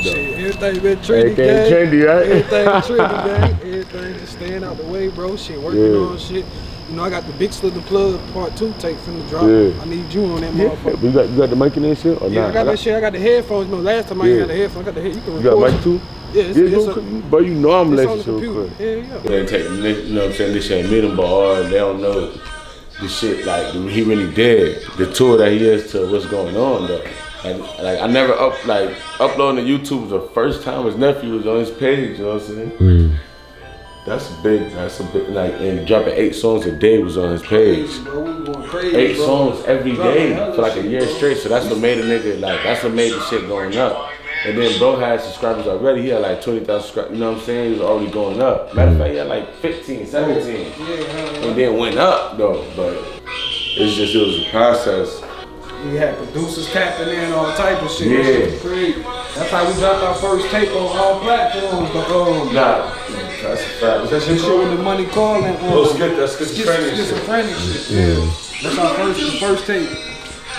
Shit, everything been trendy, gang. Trendy, right? Everything trendy, gang. Everything just staying out the way, bro. Shit, working on shit. You know, I got the big Slither Plug Part 2 tape from the drop. I need you on that motherfucker. You got the mic in that shit or not? I got that shit. I got the headphones. You know, last time I had the headphones, I got the head. You can record. You got mic too? Yeah, it's but you know I'm on the computer. Yeah. They take, you know what I'm saying, this shit meet him, but they don't know the shit like he really did. The tour that he is to what's going on though. Like I never uploading to YouTube was the first time his nephew was on his page, you know what I'm saying? That's a big, like, and dropping 8 songs a day was on his page. Bro, we going crazy, 8 songs every day for like a year straight, so that's what made a nigga, like, that's what made the shit going up. And then bro had subscribers already, he had like 20,000 subscribers, you know what I'm saying? He was already going up. Matter of fact, he had like 15, 17. And then went up though, but it's just, it was a process. We had producers tapping in, all type of shit. Yeah. Crazy. That's how we dropped our first tape on all platforms. That's a fact. That's the shit with the money calling. That's schizophrenic shit. Yeah. That's our first tape.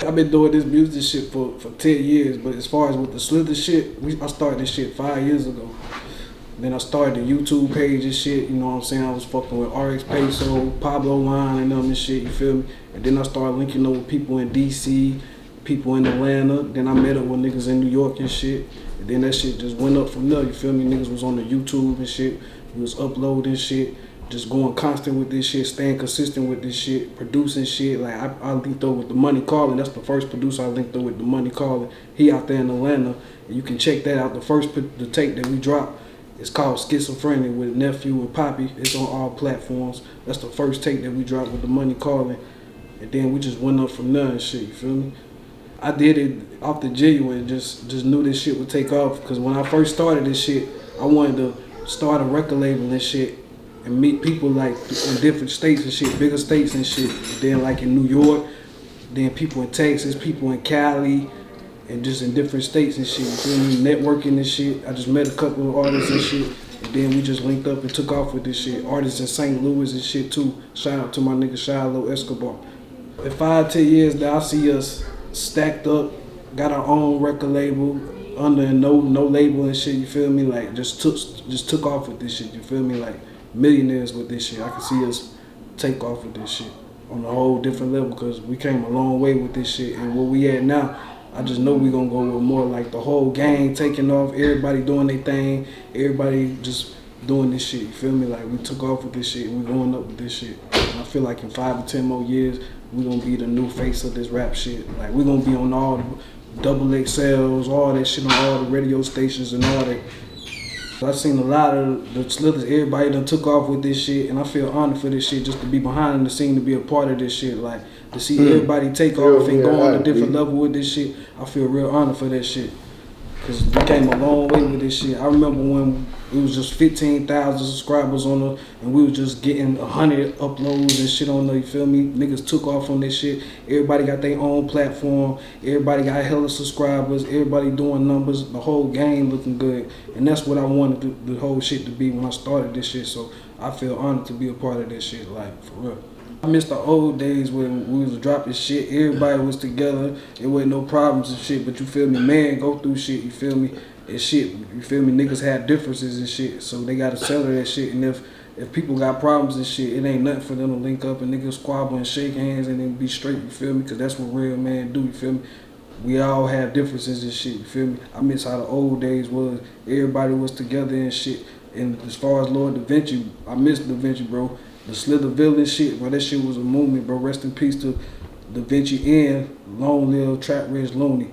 I've been doing this music shit for 10 years, but as far as with the Slither shit, I started this shit 5 years ago. Then I started the YouTube page and shit, you know what I'm saying? I was fucking with RX Pablo Line and them and shit, you feel me? And then I started linking up with people in DC, people in Atlanta. Then I met up with niggas in New York and shit. And then that shit just went up from there, you feel me? Niggas was on the YouTube and shit. We was uploading shit, just going constant with this shit, staying consistent with this shit, producing shit. Like I linked up with the Money Calling. That's the first producer I linked up with, the Money Calling. He out there in Atlanta. And you can check that out. The tape that we dropped. It's called Schizophrenic with Nephew and Poppy. It's on all platforms. That's the first tape that we dropped with the Money Calling. And then we just went up from there and shit, you feel me? I did it off the genuine, just knew this shit would take off. Cause when I first started this shit, I wanted to start a record label and shit and meet people like in different states and shit, bigger states and shit. And then like in New York, then people in Texas, people in Cali, and just in different states and shit, you feel me? Networking and shit. I just met a couple of artists and shit, and then we just linked up and took off with this shit. Artists in St. Louis and shit too. Shout out to my nigga FILO Escobar. In 5-10 years now, I see us stacked up, got our own record label, under no label and shit, you feel me? Like just took off with this shit, you feel me? Like millionaires with this shit. I can see us take off with this shit on a whole different level, because we came a long way with this shit, and where we at now, I just know we gonna go with more like the whole gang taking off, everybody doing their thing, everybody just doing this shit, you feel me? Like we took off with this shit and we going up with this shit. And I feel like in 5 to 10 more years, we gonna be the new face of this rap shit. Like we gonna be on all the XXLs, all that shit on all the radio stations and all that. I seen a lot of the Slithers, everybody done took off with this shit, and I feel honored for this shit, just to be behind the scene, to be a part of this shit. Like, to see everybody take off and go on a different level with this shit, I feel real honored for that shit. Cause we came a long way with this shit. I remember when it was just 15,000 subscribers on the, and we was just getting 100 uploads and shit on there, you feel me? Niggas took off on this shit. Everybody got their own platform. Everybody got hella subscribers. Everybody doing numbers. The whole game looking good. And that's what I wanted the whole shit to be when I started this shit. So I feel honored to be a part of this shit, like, for real. I miss the old days when we was dropping shit, everybody was together, there wasn't no problems and shit, but you feel me, man go through shit, you feel me, and shit, you feel me, niggas had differences and shit, so they gotta settle that shit, and if people got problems and shit, it ain't nothing for them to link up and niggas squabble and shake hands and then be straight, you feel me, because that's what real men do, you feel me. We all have differences and shit, you feel me. I miss how the old days was, everybody was together and shit, and as far as Lord Da Vinci, I miss Da Vinci, bro. The Slither Villain shit, bro, that shit was a movement, bro. Rest in peace to Da Vinci and long live Trap Rich Looney.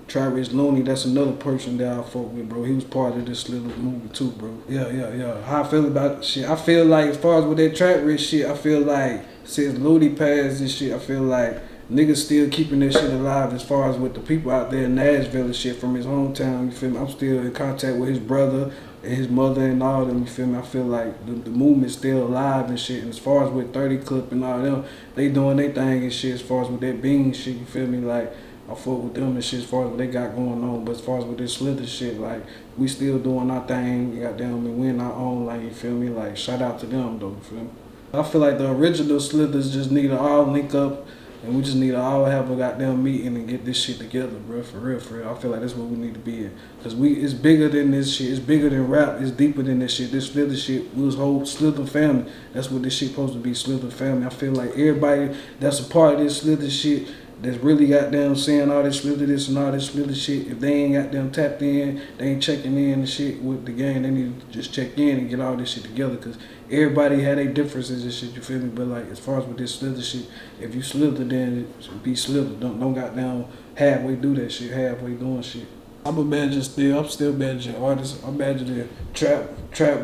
Trap Rich Looney, that's another person that I fuck with, bro. He was part of this Slither movement too, bro. Yeah. How I feel about shit, I feel like as far as with that Trap Rich shit, I feel like since Looney passed and shit, I feel like niggas still keeping that shit alive as far as with the people out there in Nashville and shit from his hometown, you feel me? I'm still in contact with his brother and his mother and all them, you feel me? I feel like the movement's still alive and shit. And as far as with 30 Clip and all them, they doing their thing and shit as far as with that Bean shit, you feel me? Like, I fuck with them and shit as far as what they got going on. But as far as with this Slither shit, like, we still doing our thing, goddamn, and we in our own lane, you feel me? Like, shout out to them though, you feel me? I feel like the original Slithers just need to all link up And we just need to all have a goddamn meeting and get this shit together, bro. For real, for real. I feel like that's what we need to be in. Cause it's bigger than this shit. It's bigger than rap. It's deeper than this shit. This Slither shit, we was whole Slither family. That's what this shit supposed to be, Slither family. I feel like everybody that's a part of this Slither shit, that's really goddamn saying all this Slither this and all this Slither shit, if they ain't goddamn tapped in, they ain't checking in and shit with the game, they need to just check in and get all this shit together. Cause everybody had their differences and shit, you feel me? But like, as far as with this Slither shit, if you Slither, then be Slither. Don't goddamn halfway do that shit, halfway doing shit. I'm still managing artists. I'm managing Trap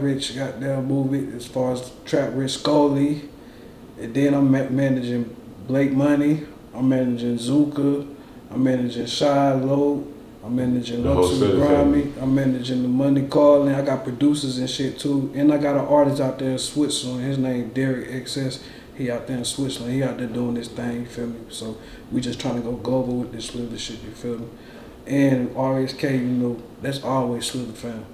Rich goddamn movie as far as Trap Rich Scully. And then I'm managing Blake Money. I'm managing Zuka. I'm managing Shiloh. I'm managing Luxury Grimy. I'm managing the Money Calling. I got producers and shit too. And I got an artist out there in Switzerland. His name Derek XS. He out there in Switzerland. He out there doing this thing, you feel me? So we just trying to go global with this Slither shit, you feel me? And RSK, you know, that's always Slither fam.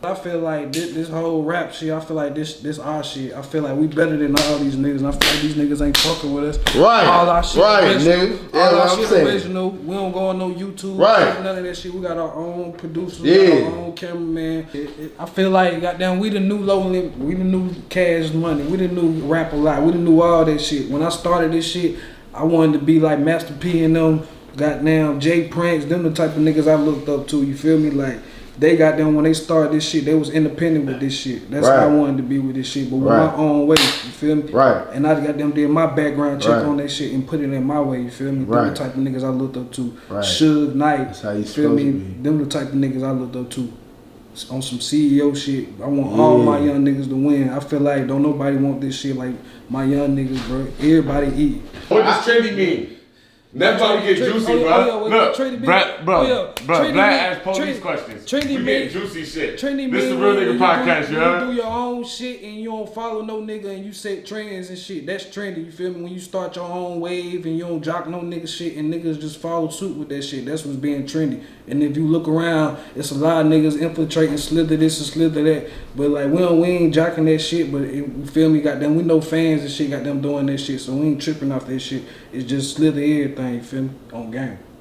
I feel like this whole rap shit, I feel like this our shit. I feel like we better than all these niggas. And I feel like these niggas ain't fucking with us. Right. All our shit nigga. all our shit original. We don't go on no YouTube. Right. None of that shit. We got our own producers, yeah. our own cameraman. I feel like goddamn we the new low limit, we the new Cash Money, we the new Rap a Lot, we the new all that shit. When I started this shit, I wanted to be like Master P and them, goddamn Jay Prince, them the type of niggas I looked up to, you feel me? Like, they got them when they started this shit, they was independent with this shit. That's how I wanted to be with this shit, but with my own way, you feel me? Right. And I got them did my background check on that shit and put it in my way, you feel me? Right. Them the type of niggas I looked up to. Right. Suge Knight, that's how you feel me? Them the type of niggas I looked up to. On some CEO shit, I want all my young niggas to win. I feel like don't nobody want this shit like my young niggas, bro. Everybody eat. What does trendy mean? That's why we get juicy, bro. Look, bro, Black ass police questions. We get juicy shit. This is the Real Nigga Podcast, you heard? You do your own shit and you don't follow no nigga and you set trends and shit. That's trendy, you feel me? When you start your own wave and you don't jock no nigga shit and niggas just follow suit with that shit, that's what's being trendy. And if you look around, it's a lot of niggas infiltrating Slither this and Slither that. But like, we ain't jocking that shit, but you feel me? Got them, we know fans and shit got them doing that shit, so we ain't tripping off that shit. It's just Slither everything, you feel me? On game.